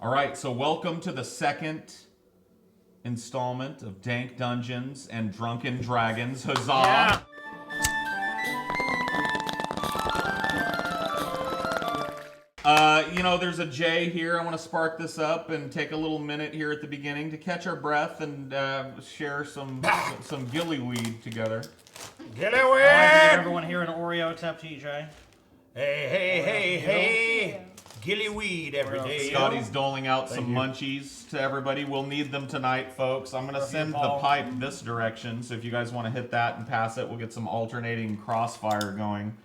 All right, so welcome to the second installment of Dank Dungeons and Drunken Dragons. Huzzah! Yeah. There's a J here. I want to spark this up and take a little minute here at the beginning to catch our breath and share some gillyweed together. Gillyweed! I want to give everyone here an Oreo tap TJ. Hey. Gillyweed every day. Scotty's doling out some munchies to everybody. We'll need them tonight, folks. I'm going to send the pipe this direction, so if you guys want to hit that and pass it, we'll get some alternating crossfire going.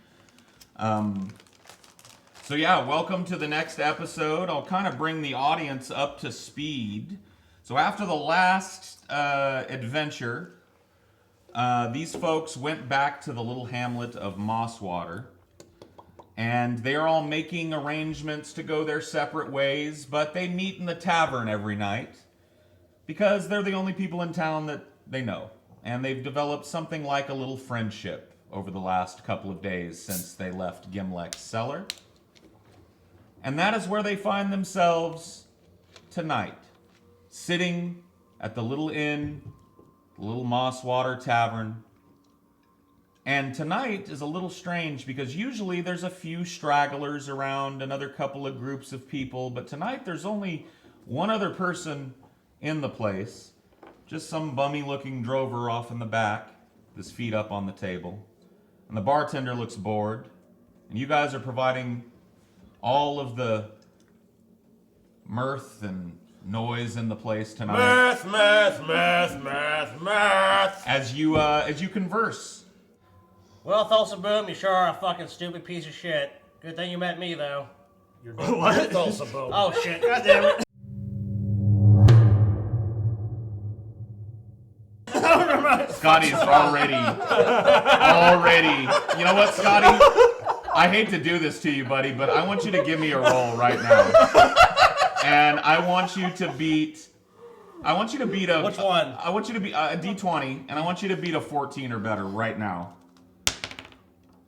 So yeah, welcome to the next episode. I'll kind of bring the audience up to speed. So after the last adventure, these folks went back to the little hamlet of Mosswater. And they're all making arrangements to go their separate ways, but they meet in the tavern every night because they're the only people in town that they know. And they've developed something like a little friendship over the last couple of days since they left Gimleck's cellar. And that is where they find themselves tonight, sitting at the little inn, the little Mosswater Tavern. And tonight is a little strange because usually there's a few stragglers around, another couple of groups of people, but tonight there's only one other person in the place, just some bummy looking drover off in the back, with his feet up on the table. And the bartender looks bored, and you guys are providing all of the mirth and noise in the place tonight. Mirth. As you converse. Well, Thulsa Boom, you sure are a fucking stupid piece of shit. Good thing you met me, though. You're what? Thulsa Boom. Oh, shit. God damn it. Scotty's already. You know what, Scotty? I hate to do this to you, buddy, but I want you to give me a roll right now. And I want you to beat a... Which one? I want you to beat a D20, and I want you to beat a 14 or better right now.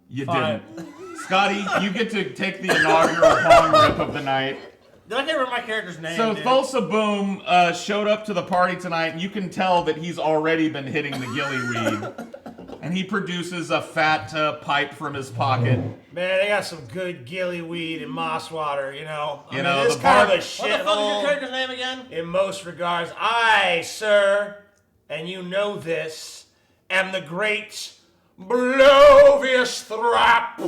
You didn't. Scotty, you get to take the inaugural pong rip of the night. Did I get rid of my character's name? So Thulsa Boom showed up to the party tonight, and you can tell that he's already been hitting the gillyweed. And he produces a fat pipe from his pocket. Man, they got some good gillyweed and mosswater, you know. I mean, it's kind of a shithole. What the fuck is your character's name again? In most regards, I, sir, and you know this, am the great Blovius Thrap.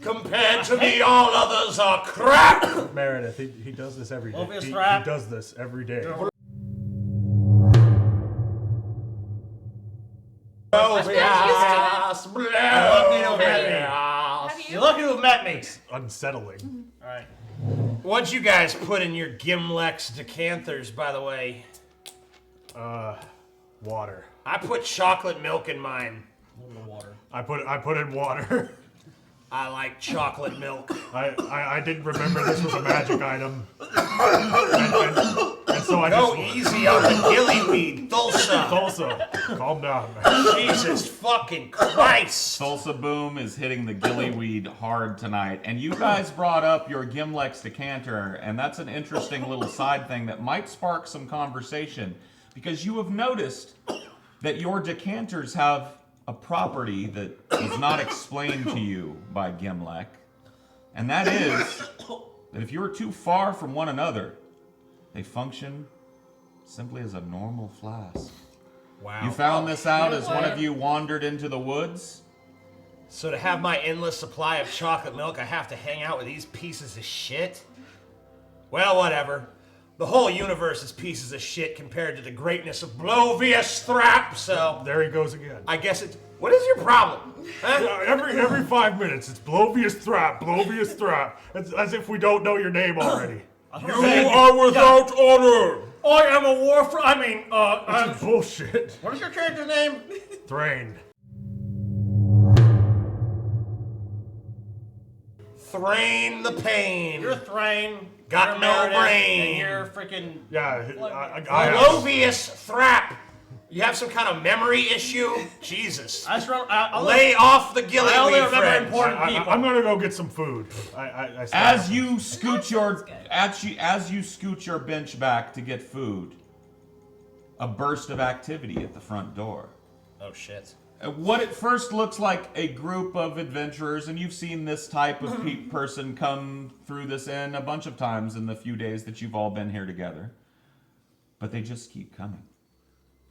Compared to me, all others are crap. Meredith, he does this every day. He does this every day. Blovius. You're lucky to have met me. Unsettling. All right. What'd you guys put in your Gimleck's decanters, by the way? Water. I put chocolate milk in mine. Water. I put in water. I like chocolate milk. I didn't remember this was a magic item. And so I Go just... easy on the gillyweed, Thulsa. Thulsa, calm down, man. Jesus fucking Christ. Thulsa Boom is hitting the gillyweed hard tonight. And you guys brought up your Gimleck's decanter, and that's an interesting little side thing that might spark some conversation. Because you have noticed that your decanters have a property that was not explained to you by Gimleck. And that is that if you're too far from one another, they function simply as a normal flask. Wow. You found this out as one of you wandered into the woods? So to have my endless supply of chocolate milk, I have to hang out with these pieces of shit? Well, whatever. The whole universe is pieces of shit compared to the greatness of Blovius Thrap, so... There he goes again. I guess it's... What is your problem? Huh? Every 5 minutes, it's Blovius Thrap, Blovius Thrap. It's as if we don't know your name already. You are without honor! I am a This is bullshit. What is your character's name? Thrain. Thrain the pain. You're Thrain. Got you're no Meredith, brain. And you're freaking... Yeah, Blovius Thrap. You have some kind of memory issue? Jesus. I just remember, Lay off the gillyweed, I only remember friend. important people. I'm gonna go get some food. As you scoot your bench back to get food, a burst of activity at the front door. Oh shit. What at first looks like a group of adventurers, and you've seen this type of person come through this inn a bunch of times in the few days that you've all been here together. But they just keep coming.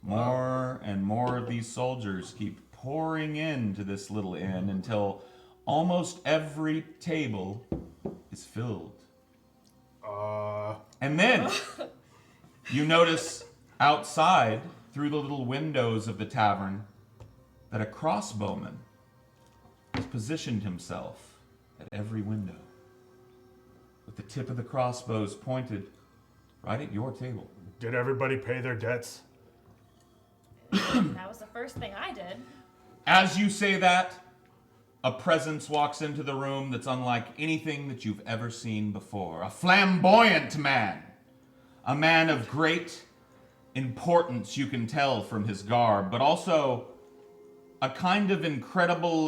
More and more of these soldiers keep pouring into this little inn until almost every table is filled. And then you notice outside, through the little windows of the tavern, that a crossbowman has positioned himself at every window, with the tip of the crossbows pointed right at your table. Did everybody pay their debts? That was the first thing I did. As you say that, a presence walks into the room that's unlike anything that you've ever seen before. A flamboyant man. A man of great importance, you can tell from his garb, but also a kind of incredible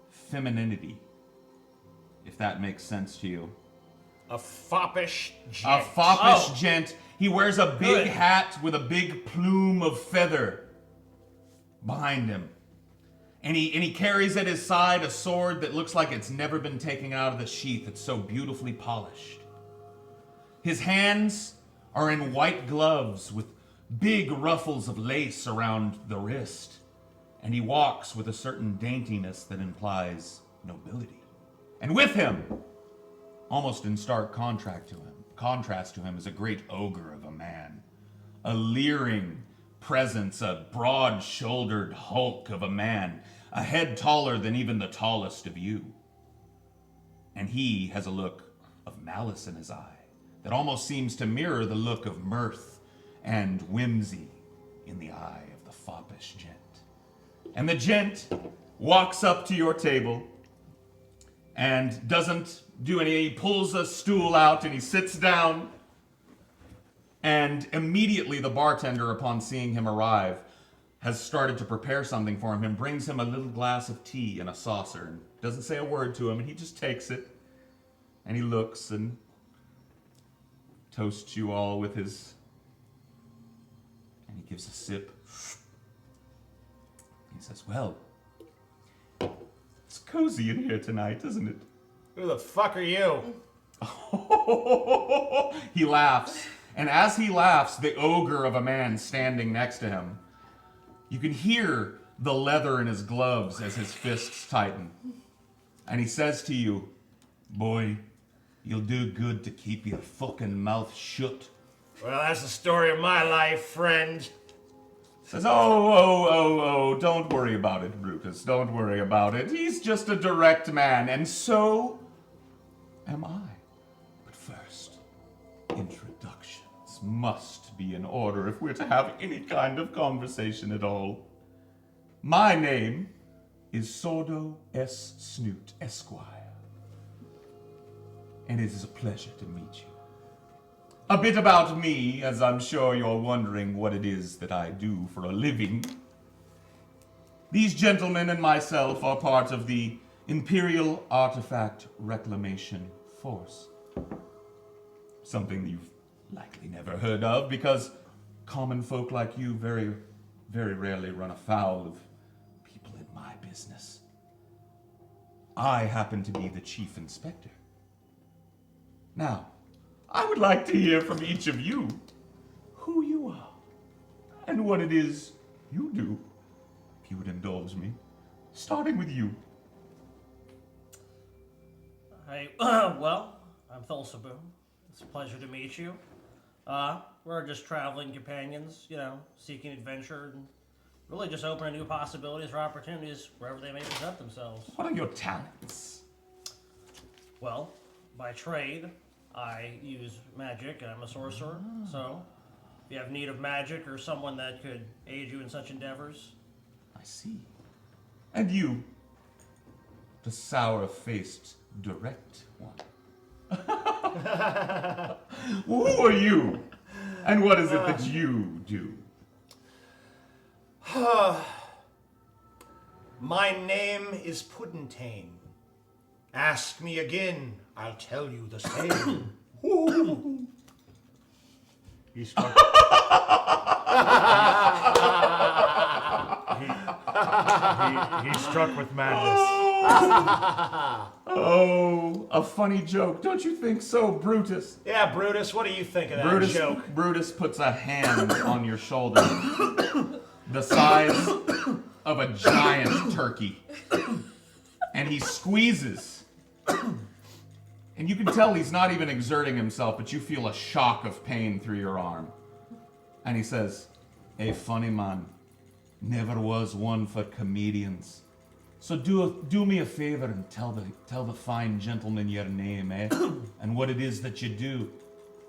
femininity, if that makes sense to you. A foppish gent. A foppish gent. He wears a big hat with a big plume of feather behind him. And he carries at his side a sword that looks like it's never been taken out of the sheath. It's so beautifully polished. His hands are in white gloves with big ruffles of lace around the wrist. And he walks with a certain daintiness that implies nobility. And with him, almost in stark contrast to him, is a great ogre of a man. A leering presence, a broad-shouldered hulk of a man, a head taller than even the tallest of you. And he has a look of malice in his eye that almost seems to mirror the look of mirth and whimsy in the eye of the foppish gent. And the gent walks up to your table and doesn't do any. He pulls a stool out and he sits down. And immediately the bartender, upon seeing him arrive, has started to prepare something for him and brings him a little glass of tea in a saucer and doesn't say a word to him, and he just takes it and he looks and toasts you all with his, and he gives a sip. He says, "Well, it's cozy in here tonight, isn't it?" Who the fuck are you? He laughs. And as he laughs, the ogre of a man standing next to him, you can hear the leather in his gloves as his fists tighten. And he says to you, "Boy, you'll do good to keep your fucking mouth shut." Well, that's the story of my life, friend. Says, oh, don't worry about it, Brutus. Don't worry about it. He's just a direct man, and so am I. But first, introductions must be in order if we're to have any kind of conversation at all. My name is Sordo S. Snoot, Esquire. And it is a pleasure to meet you. A bit about me, as I'm sure you're wondering what it is that I do for a living. These gentlemen and myself are part of the Imperial Artifact Reclamation Force. Something you've likely never heard of, because common folk like you very, very rarely run afoul of people in my business. I happen to be the Chief Inspector. Now, I would like to hear from each of you who you are and what it is you do, if you would indulge me. Starting with you. Hey, well, I'm Thulsaboom. It's a pleasure to meet you. We're just traveling companions, seeking adventure and really just opening new possibilities or opportunities wherever they may present themselves. What are your talents? Well, by trade, I use magic and I'm a sorcerer, so if you have need of magic or someone that could aid you in such endeavors. I see. And you, the sour-faced direct one. Who are you? And what is it that you do? My name is Puddentane. Ask me again, I'll tell you the same. He struck. he struck with madness. Oh, a funny joke. Don't you think so, Brutus? Yeah, Brutus, what do you think of that joke? Brutus puts a hand on your shoulder, the size of a giant turkey, and he squeezes. And you can tell he's not even exerting himself, but you feel a shock of pain through your arm. And he says, "A funny man, never was one for comedians. So do me a favor and tell the fine gentleman your name, eh? And what it is that you do,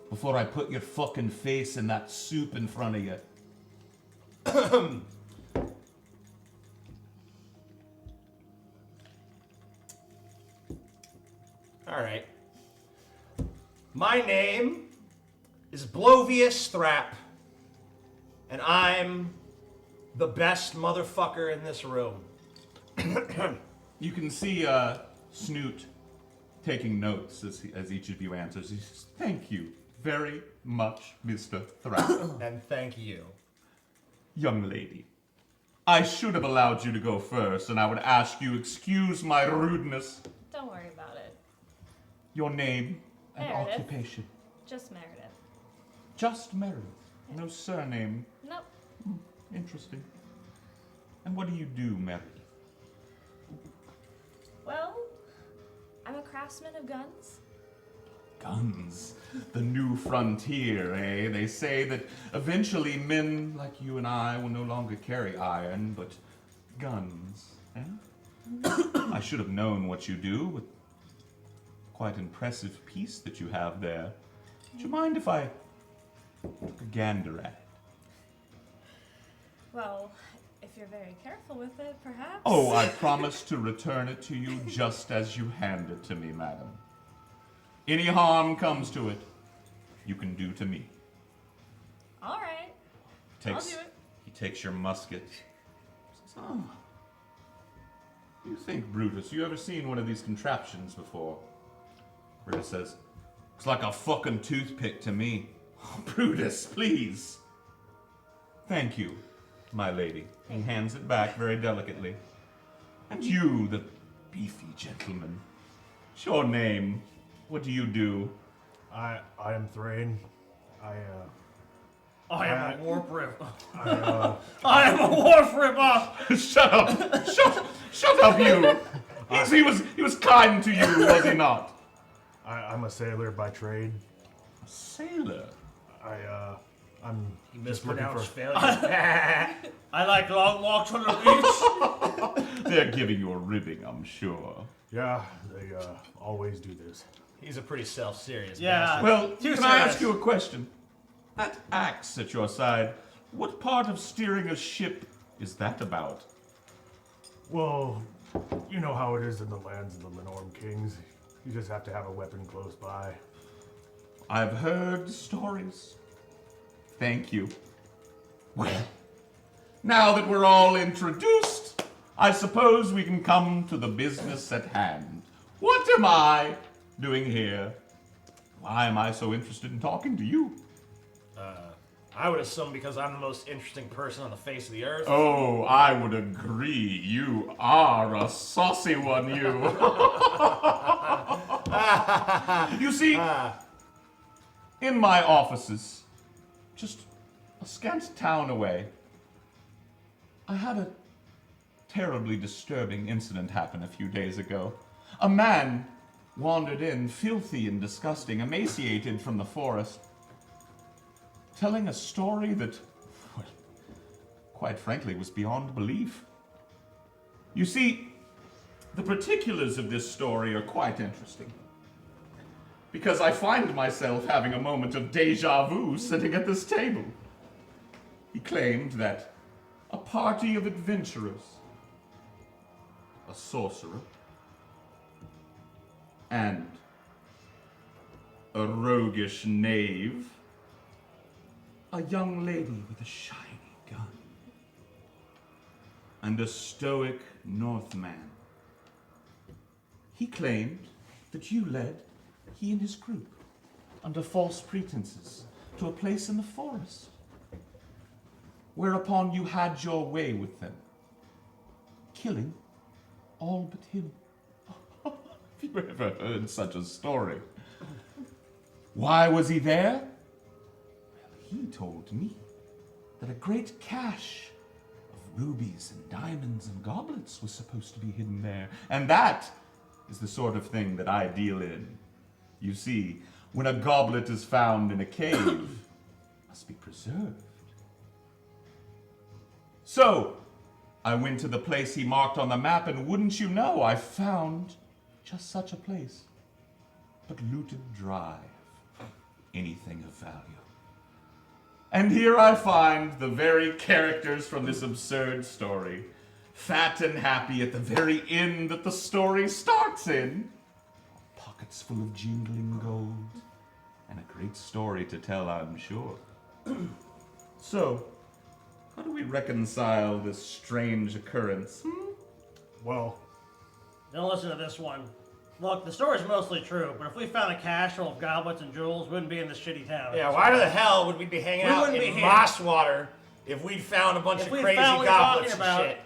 before I put your fucking face in that soup in front of you." All right. My name is Blovius Thrap, and I'm the best motherfucker in this room. You can see Snoot taking notes as each of you answers. He says, "Thank you very much, Mr. Thrap." And thank you. "Young lady, I should have allowed you to go first, and I would ask you excuse my rudeness. Don't worry about it. Your name and Meredith. occupation." Just Meredith. "Just Meredith. No surname. Nope. Interesting. And what do you do, Meredith?" Well, I'm a craftsman of guns. Guns. The new frontier, eh? They say that eventually men like you and I will no longer carry iron, but guns, eh? I should have known what you do with quite impressive piece that you have there. Would you mind if I took a gander at it? Well, if you're very careful with it, perhaps. Oh, I promise to return it to you just as you hand it to me, madam. Any harm comes to it, you can do to me. All right. I'll do it. He takes your musket. Says, "Oh, you think, Brutus, you ever seen one of these contraptions before?" Brutus says, "Looks like a fucking toothpick to me." "Oh, Brutus, please." "Thank you, my lady." He hands it back very delicately. "And you, the beefy gentleman, what's your name? What do you do?" I am Thrain. I am a warp rip. I I am a warp ripper. Shut up! Shut up, you! He was kind to you, was he not? I'm a sailor by trade. A sailor. I'm You just looking for. mispronounced failure. I like long walks on the beach. They're giving you a ribbing, I'm sure. Yeah, they always do this. He's a pretty self-serious Yeah. bastard. Well, Too can I serious. ask you a question? That axe at your side, what part of steering a ship is that about? Well, you know how it is in the lands of the Lenorm Kings. You just have to have a weapon close by. I've heard stories. Thank you. Well, now that we're all introduced, I suppose we can come to the business at hand. What am I doing here? Why am I so interested in talking to you? I would assume because I'm the most interesting person on the face of the earth. Oh, I would agree. You are a saucy one, you. You see, in my offices, just a scant town away, I had a terribly disturbing incident happen a few days ago. A man wandered in, filthy and disgusting, emaciated from the forest, telling a story that, well, quite frankly, was beyond belief. You see, the particulars of this story are quite interesting, because I find myself having a moment of deja vu sitting at this table. He claimed that a party of adventurers, a sorcerer, and a roguish knave a young lady with a shiny gun, and a stoic Northman. He claimed that you led he and his group, under false pretenses, to a place in the forest, whereupon you had your way with them, killing all but him. Have you ever heard such a story? Why was he there? Well, he told me that a great cache of rubies and diamonds and goblets was supposed to be hidden there, and that is the sort of thing that I deal in. You see, when a goblet is found in a cave, it must be preserved. So, I went to the place he marked on the map, and wouldn't you know, I found just such a place, but looted dry of anything of value. And here I find the very characters from this absurd story, fat and happy at the very inn that the story starts in, pockets full of jingling gold, and a great story to tell, I'm sure. So, how do we reconcile this strange occurrence? Well, Don't listen to this one. Look, the story's mostly true, but if we found a cache full of goblets and jewels, we wouldn't be in this shitty town. Yeah, why the hell would we be hanging We out wouldn't in be here. Mosswater if we'd found a bunch If of we'd crazy found what you're goblets talking and about- shit?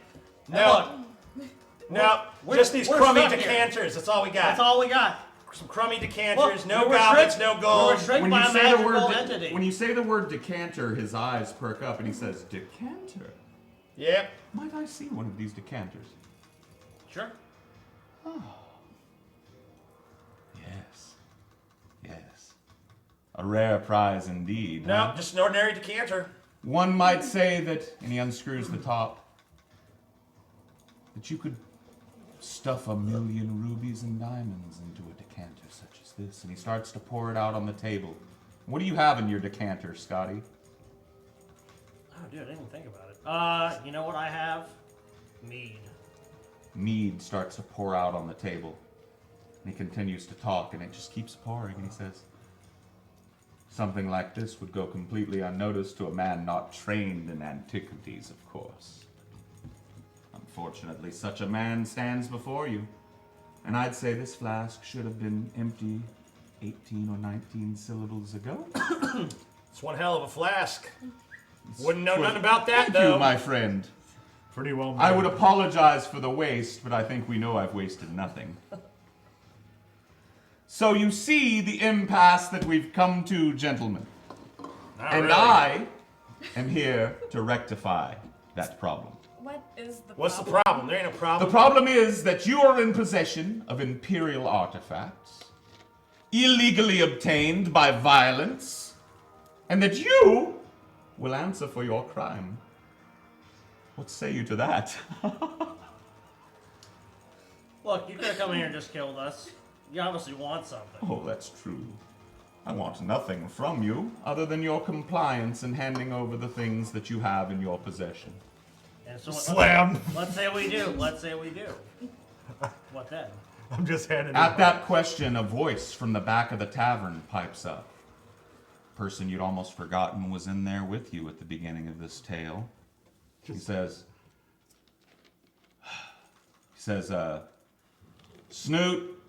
And No, no, we're- just these we're crummy stuck here. decanters. That's all we got. That's all we got. Some crummy decanters, Look, no we were goblets, tricked- no gold. we were tricked by a magical entity. when you say the word decanter, his eyes perk up and he says, decanter? Yep. Might I see one of these decanters? Sure. Yes. Yes. A rare prize indeed. No, huh? just an ordinary decanter. One might say that, and he unscrews the top, that you could stuff 1,000,000 rubies and diamonds into a decanter such as this. And he starts to pour it out on the table. What do you have in your decanter, Scotty? Oh, dude, I didn't even think about it. You know what I have? Mead. Mead starts to pour out on the table. And he continues to talk, and it just keeps pouring. And he says, something like this would go completely unnoticed to a man not trained in antiquities, of course. Unfortunately, such a man stands before you. And I'd say this flask should have been empty 18 or 19 syllables ago. It's one hell of a flask. Wouldn't know nothing about that, Thank though. you, my friend. pretty well. I would made. apologize for the waste, but I think we know I've wasted nothing. So you see the impasse that we've come to, gentlemen. Not And really. I am here to rectify that problem. What is the What's the problem? problem? There ain't no The problem. problem is that you are in possession of Imperial artifacts, illegally obtained by violence, and that you will answer for your crime. What say you to that? Look, you could have come in here and just killed us. You obviously want something. Oh, that's true. I want nothing from you other than your compliance in handing over the things that you have in your possession. And so Slam. Let's say we do. Let's say we do. What then? I'm just handing At it. that question, a voice from the back of the tavern pipes up. Person you'd almost forgotten was in there with you at the beginning of this tale. He says, Snoot,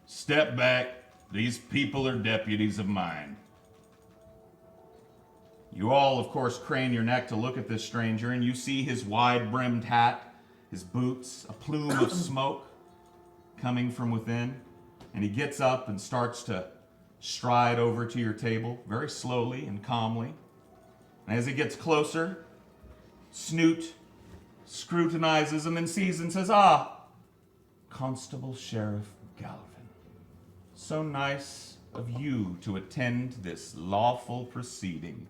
step back. These people are deputies of mine. You all, of course, crane your neck to look at this stranger, and you see his wide-brimmed hat, his boots, a plume of smoke coming from within. And he gets up and starts to stride over to your table, very slowly and calmly. And as he gets closer, Snoot scrutinizes him and sees and says, "Ah, Constable Sheriff Galvin. So nice of you to attend this lawful proceeding.